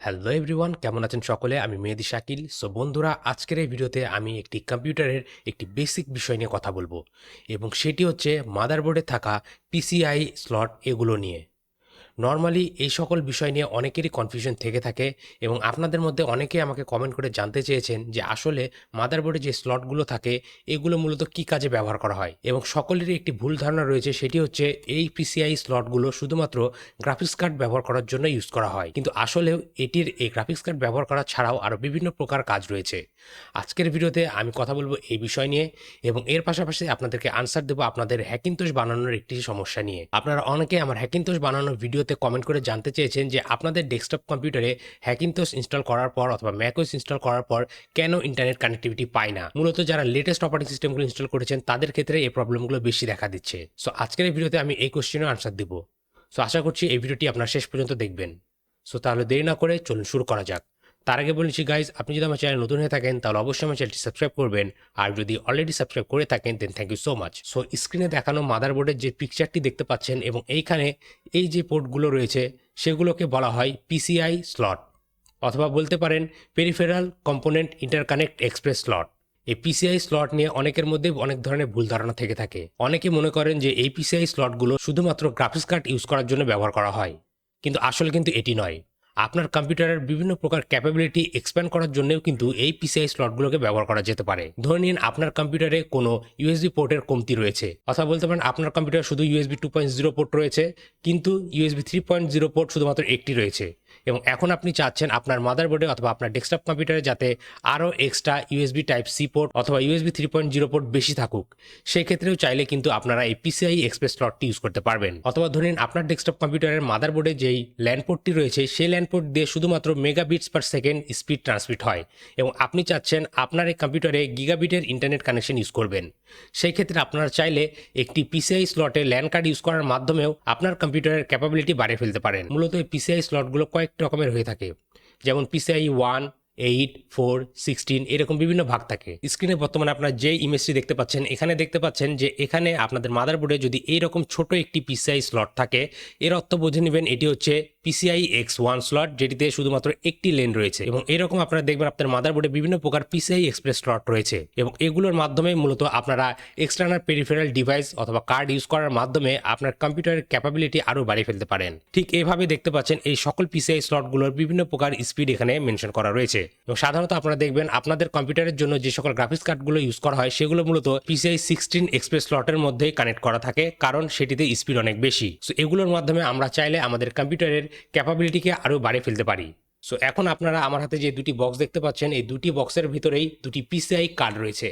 Hello everyone, কেমন আছেন সকলে? আমি মেহেদীশাকিল। সো বন্ধুরা, আজকের এই ভিডিওতে আমি একটি কম্পিউটারের একটি বেসিক বিষয় নিয়ে কথা বলবো এবং সেটি হচ্ছে মাদারবোর্ডে থাকা পিসিআই স্লট এগুলো নিয়ে। নরমালি এই সকল বিষয় নিয়ে অনেকেরই কনফিউশন থেকে থাকে এবং আপনাদের মধ্যে অনেকেই আমাকে কমেন্ট করে জানতে চেয়েছেন যে আসলে মাদারবোর্ডে যে স্লটগুলো থাকে এগুলো মূলত কী কাজে ব্যবহার করা হয়, এবং সকলেরই একটি ভুল ধারণা রয়েছে, সেটি হচ্ছে এই পিসিআই স্লটগুলো শুধুমাত্র গ্রাফিক্স কার্ড ব্যবহার করার জন্য ইউজ করা হয়, কিন্তু আসলেও এটির এই গ্রাফিক্স কার্ড ব্যবহার করা ছাড়াও আরও বিভিন্ন প্রকার কাজ রয়েছে। আজকের ভিডিওতে আমি কথা বলবো এই বিষয় নিয়ে এবং এর পাশাপাশি আপনাদেরকে আনসার দেবো আপনাদের হ্যাকিন্তোশ বানানোর একটি সমস্যা নিয়ে। আপনারা অনেকে আমার হ্যাকিন্তোশ বানানোর ভিডিওতে কমেন্ট করে জানতে চেয়েছেন যে আপনাদের ডেস্কটপ কম্পিউটারে হ্যাকিন্তোশ ইনস্টল করার পর অথবা ম্যাকওএস ইনস্টল করার পর কেন ইন্টারনেট কানেক্টিভিটি পায় না। মূলত যারা লেটেস্ট অপারেটিং সিস্টেমগুলো ইনস্টল করেছেন তাদের ক্ষেত্রে এই প্রবলেমগুলো বেশি দেখা দিচ্ছে। সো আজকের এই ভিডিওতে আমি এই কোশ্চেনের আনসার দিব। সো আশা করছি এই ভিডিওটি আপনারা শেষ পর্যন্ত দেখবেন। সো তাহলে দেরি না করে চলুন শুরু করা যাক। তার আগে বলেছি গাইজ, আপনি যদি আমার চ্যানেল নতুন হয়ে থাকেন তাহলে অবশ্যই আমার চ্যানেলটি সাবস্ক্রাইব করবেন, আর যদি অলরেডি সাবস্ক্রাইব করে থাকেন then thank you so much. So স্ক্রিনে দেখানো মাদারবোর্ডের যে পিকচারটি দেখতে পাচ্ছেন এবং এইখানে এই যে পোর্টগুলো রয়েছে সেগুলোকে বলা হয় পিসিআই স্লট, অথবা বলতে পারেন peripheral component interconnect express slot. এই পিসিআই স্লট নিয়ে অনেকের মধ্যে অনেক ধরনের ভুল ধারণা থেকে থাকে। অনেকে মনে করেন যে এই পিসিআই স্লটগুলো শুধুমাত্র গ্রাফিক্স কার্ড ইউজ করার জন্য ব্যবহার করা হয়, কিন্তু আসলে কিন্তু এটি নয়। আপনার কম্পিউটারের বিভিন্ন প্রকার ক্যাপাবিলিটি এক্সপ্যান্ড করার জন্যও কিন্তু এই পিসিআই স্লটগুলোকে ব্যবহার করা যেতে পারে। ধরে নিন আপনার কম্পিউটারে কোনো ইউএসবি পোর্টের কমতি রয়েছে, অথবা বলতে পারেন আপনার কম্পিউটারে শুধু ইউএসবি 2.0 পোর্ট রয়েছে, কিন্তু ইউএসবি 3.0 পোর্ট শুধুমাত্র একটি রয়েছে, এবং এখন আপনি চাচ্ছেন আপনার মাদারবোর্ডে অথবা আপনার ডেস্কটপ কম্পিউটারে যাতে আরও extra USB type C port অথবা ইউএসবি 3.0 পোর্ট বেশি থাকুক। সেক্ষেত্রেও চাইলে কিন্তু আপনারা এই পিসিআই এক্সপ্রেস স্লটটি ইউজ করতে পারবেন। অথবা ধরুন আপনার ডেস্কটপ কম্পিউটারের মাদারবোর্ডে যেই ল্যান্ড পোর্টটি রয়েছে সেই ল্যান্ড পোর্ট দিয়ে শুধুমাত্র মেগাবিটস পার সেকেন্ড স্পিড ট্রান্সমিট হয়, এবং আপনি চাচ্ছেন আপনার এই কম্পিউটারে গিগাবিটের ইন্টারনেট কানেকশন ইউজ করবেন। সেই ক্ষেত্রে আপনারা চাইলে একটি পিসিআই স্লটে ল্যান্ড কার্ড ইউজ করার মাধ্যমেও আপনার কম্পিউটারের ক্যাপাবিলিটি বাড়িয়ে ফেলতে পারেন। মূলত এই পিসিআই স্লটগুলো কয়েক রকমের হয়ে থাকে, যেমন PCIe 1, 8, 4, 16 এরকম বিভিন্ন ভাগ থাকে। স্ক্রিনে বর্তমানে আপনারা যে ইমেজটি দেখতে পাচ্ছেন, এখানে দেখতে পাচ্ছেন যে এখানে আপনাদের মাদারবোর্ডে যদি এইরকম ছোট একটি PCI স্লট থাকে, এর অর্থ বুঝে নেবেন এটি হচ্ছে PCIe X1 স্লট, যেটিতে শুধুমাত্র একটি লেন রয়েছে। এবং এরকম আপনারা দেখবেন আপনার মাদারবোর্ডে বিভিন্ন প্রকার PCI এক্সপ্রেস স্লট রয়েছে, এবং এগুলোর মাধ্যমে মূলত আপনারা এক্সটার্নাল পেরিফেরাল ডিভাইস অথবা কার্ড ইউজ করার মাধ্যমে আপনার কম্পিউটারের ক্যাপাবিলিটি আরও বাড়িয়ে ফেলতে পারেন। ঠিক এইভাবে দেখতে পাচ্ছেন এই সকল PCI স্লটগুলোর বিভিন্ন প্রকার স্পিড এখানে মেনশন করা রয়েছে। এবং সাধারণত আপনারা দেখবেন আপনাদের কম্পিউটারের জন্য যে সকল গ্রাফিক্স কার্ডগুলো ইউজ করা হয় সেগুলো মূলত PCIe 16 এক্সপ্রেস স্লটের মধ্যেই কানেক্ট করা থাকে, কারণ সেটিতে স্পিড অনেক বেশি। সো এগুলোর মাধ্যমে আমরা চাইলে আমাদের কম্পিউটারের ক্যাপাবিলিটিকে আরও বাড়িয়ে ফেলতে পারি। সো এখন আপনারা আমার হাতে যে দুটি বক্স দেখতে পাচ্ছেন, এই দুটি বক্সের ভিতরেই দুটি PCI কার্ড রয়েছে।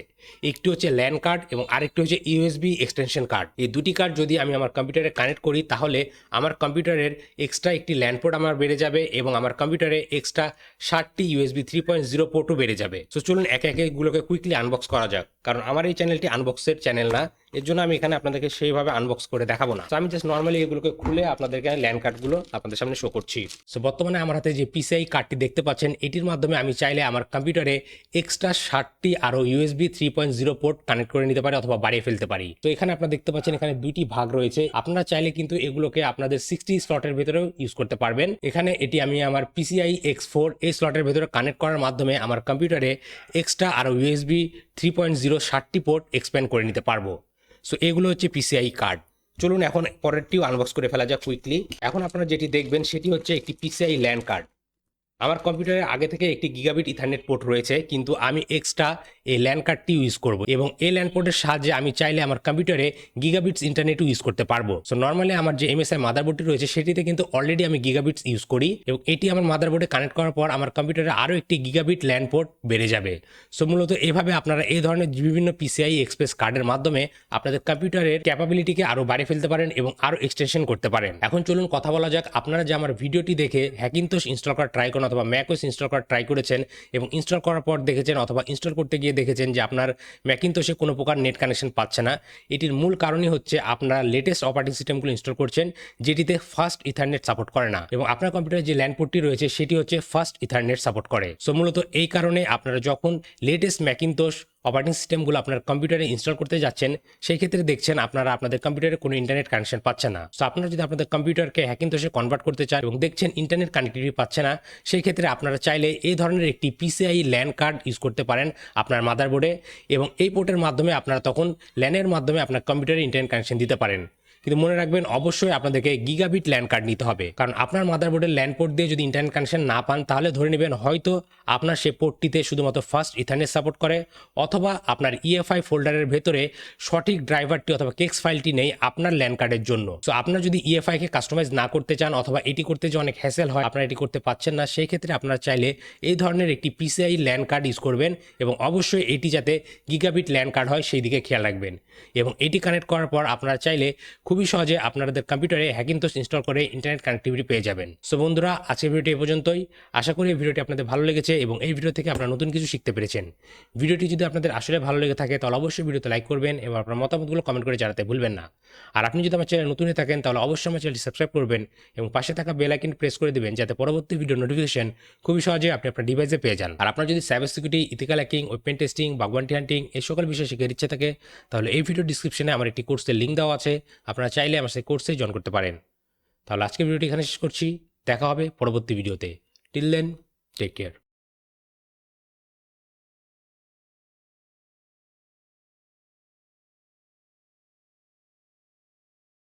একটি হচ্ছে ল্যান কার্ড এবং আরেকটি হচ্ছে ইউএসবি এক্সটেনশন কার্ড। এই দুটি কার্ড যদি আমি আমার কম্পিউটারে কানেক্ট করি তাহলে আমার কম্পিউটারের এক্সট্রা একটি ল্যান পোর্ট আমার বেড়ে যাবে এবং আমার কম্পিউটারে এক্সট্রা 60টি ইউএসবি 3.0 পোর্টও বেড়ে যাবে। সো চলুন একে একে এগুলোকে কুইকলি আনবক্স করা যাক, কারণ আমার এই চ্যানেলটি আনবক্সের চ্যানেল না, এর জন্য আমি এখানে আপনাদেরকে সেইভাবে আনবক্স করে দেখাবো না। তো আমি জাস্ট নর্মালি এগুলোকে খুলে আপনাদেরকে ল্যান কার্ডগুলো আপনাদের সামনে শো করছি। সো বর্তমানে আমার হাতে যে PCI কার্ডটি দেখতে পাচ্ছেন, এটির মাধ্যমে আমি চাইলে আমার কম্পিউটারে এক্সট্রা 60টি আরও ইউএসবি 3.0 পোর্ট কানেক্ট করে নিতে পারি অথবা বাড়িয়ে ফেলতে পারি। তো এখানে আপনারা দেখতে পাচ্ছেন এখানে দুটি ভাগ রয়েছে। আপনারা চাইলে কিন্তু এগুলোকে আপনাদের 60 স্লটের ভেতরেও ইউজ করতে পারবেন। এখানে এটি আমি আমার PCIe X4 এই স্লটের ভেতরে কানেক্ট করার মাধ্যমে আমার কম্পিউটারে এক্সট্রা আরও ইউএসবি 3.0 60টি পোর্ট এক্সপ্যান্ড করে নিতে পারবো। সো এগুলো হচ্ছে PCI কার্ড। চলুন এখন পরেরটিও আনবক্স করে ফেলা যাক কুইকলি। এখন আপনারা যেটি দেখবেন সেটি হচ্ছে একটি PCI ল্যান কার্ড। আমার কম্পিউটারে আগে থেকে একটি গিগাবিট ইথারনেট পোর্ট রয়েছে, কিন্তু আমি এক্সট্রা এই ল্যান কার্ডটি ইউজ করব, এবং এই ল্যান পোর্টের সাহায্যে আমি চাইলে আমার কম্পিউটারে গিগাবিটস ইন্টারনেটও ইউজ করতে পারবো। সো নর্মালি আমার যে MSI মাদারবোর্ডটি রয়েছে সেটিতে কিন্তু অলরেডি আমি গিগাবিটস ইউজ করি, এবং এটি আমার মাদারবোর্ডে কানেক্ট করার পর আমার কম্পিউটারে আরও একটি গিগাবিট ল্যান পোর্ট বেড়ে যাবে। সো মূলত এভাবে আপনারা এই ধরনের বিভিন্ন PCI এক্সপ্রেস কার্ডের মাধ্যমে আপনাদের কম্পিউটারের ক্যাপাবিলিটিকে আরও বাড়িয়ে ফেলতে পারেন এবং আরও এক্সটেনশন করতে পারেন। এখন চলুন কথা বলা যাক, আপনারা যে আমার ভিডিওটি দেখে হ্যাকিন্তোশ ইনস্টল করা ট্রাই করেন অথবা ম্যাকওএস ইনস্টল করা ট্রাই করেছেন এবং ইনস্টল করার পর দেখেছেন অথবা ইনস্টল করতে গিয়ে দেখেছেন যে আপনার ম্যাকিনতোশে কোনো প্রকার নেট কানেকশন পাচ্ছে না, এটির মূল কারণই হচ্ছে আপনারা লেটেস্ট অপারেটিং সিস্টেমগুলো ইনস্টল করছেন যেটিতে ফাস্ট ইথারনেট সাপোর্ট করে না, এবং আপনার কম্পিউটারে যে ল্যান্ড পোর্টটি রয়েছে সেটি হচ্ছে ফাস্ট ইথারনেট সাপোর্ট করে। সো মূলত এই কারণে আপনারা যখন লেটেস্ট ম্যাকিনতোশ অপারেটিং সিস্টেমগুলো আপনার কম্পিউটারে ইনস্টল করতে যাচ্ছেন, সেই ক্ষেত্রে দেখছেন আপনারা আপনাদের কম্পিউটারে কোনো ইন্টারনেট কানেকশন পাচ্ছে না। সো আপনারা যদি আপনাদের কম্পিউটারকে হ্যাকিনতোশে কনভার্ট করতে চান এবং দেখছেন ইন্টারনেট কানেক্টিভিটি পাচ্ছে না, সেই ক্ষেত্রে আপনারা চাইলে এই ধরনের একটি PCIe ল্যান কার্ড ইউজ করতে পারেন আপনার মাদারবোর্ডে, এবং এই পোর্টের মাধ্যমে আপনারা তখন ল্যানের মাধ্যমে আপনার কম্পিউটারে ইন্টারনেট কানেকশন দিতে পারেন। কিন্তু মনে রাখবেন, অবশ্যই আপনাদেরকে গিগাবিট ল্যান কার্ড নিতে হবে, কারণ আপনার মাদারবোর্ডের ল্যান পোর্ট দিয়ে যদি ইন্টারনেট কানেকশন না পান, তাহলে ধরে নেবেন হয়তো আপনার সে পোর্টটিতে শুধুমাত্র ফাস্ট ইথারনেট সাপোর্ট করে, অথবা আপনার EFI ফোল্ডারের ভেতরে সঠিক ড্রাইভারটি অথবা কেক্স ফাইলটি নেই আপনার ল্যান কার্ডের জন্য। সো আপনার যদি EFI কে কাস্টমাইজ না করতে চান, অথবা এটি করতে যে অনেক হ্যাসেল হয়, আপনারা এটি করতে পাচ্ছেন না, সেই ক্ষেত্রে আপনারা চাইলে এই ধরনের একটি PCIe ল্যান কার্ড ইউজ করবেন, এবং অবশ্যই এটি যাতে গিগাবিট ল্যান কার্ড হয় সেই দিকে খেয়াল রাখবেন। এবং এটি কানেক্ট করার পর আপনারা চাইলে খুবই সহজে আপনাদের কম্পিউটারে হ্যাকিনতোশ ইনস্টল করে ইন্টারনেট কানেক্টিভিটি পেয়ে যাবেন। সো বন্ধুরা, আজকের ভিডিওটি এই পর্যন্তই। আশা করি এই ভিডিওটি আপনাদের ভালো লেগেছে এবং এই ভিডিও থেকে আপনারা নতুন কিছু শিখতে পেরেছেন। ভিডিওটি যদি আপনাদের আসলে ভালো লেগে থাকে, তাহলে অবশ্যই ভিডিওতে লাইক করবেন এবং আপনার মতামতগুলো কমেন্ট করে জানাতে ভুলবেন না। আর আপনি যদি আমার চ্যানেল নতুন হয়ে থাকেন, তাহলে অবশ্যই আমার চ্যানেলটি সাবস্ক্রাইব করবেন এবং পাশে থাকা বেল আইকন প্রেস করে দিবেন, যাতে পরবর্তী ভিডিও নোটিফিকেশন খুবই সহজে আপনি আপনার ডিভাইসে পেয়ে যান। আর আপনার যদি cyber security, ethical hacking, open testing, bug bounty hunting এই সকল বিষয়ে শেখার ইচ্ছে থাকে, তাহলে এই ভিডিও ডিসক্রিপশনে আমার একটি কোর্সের লিঙ্ক দেওয়া আছে, আপনারা চাইলে আমার সেই কোর্সে জয়েন করতে পারেন। তাহলে আজকের ভিডিওটি এখানে শেষ করছি, দেখা হবে পরবর্তী ভিডিওতে। Till then, take care.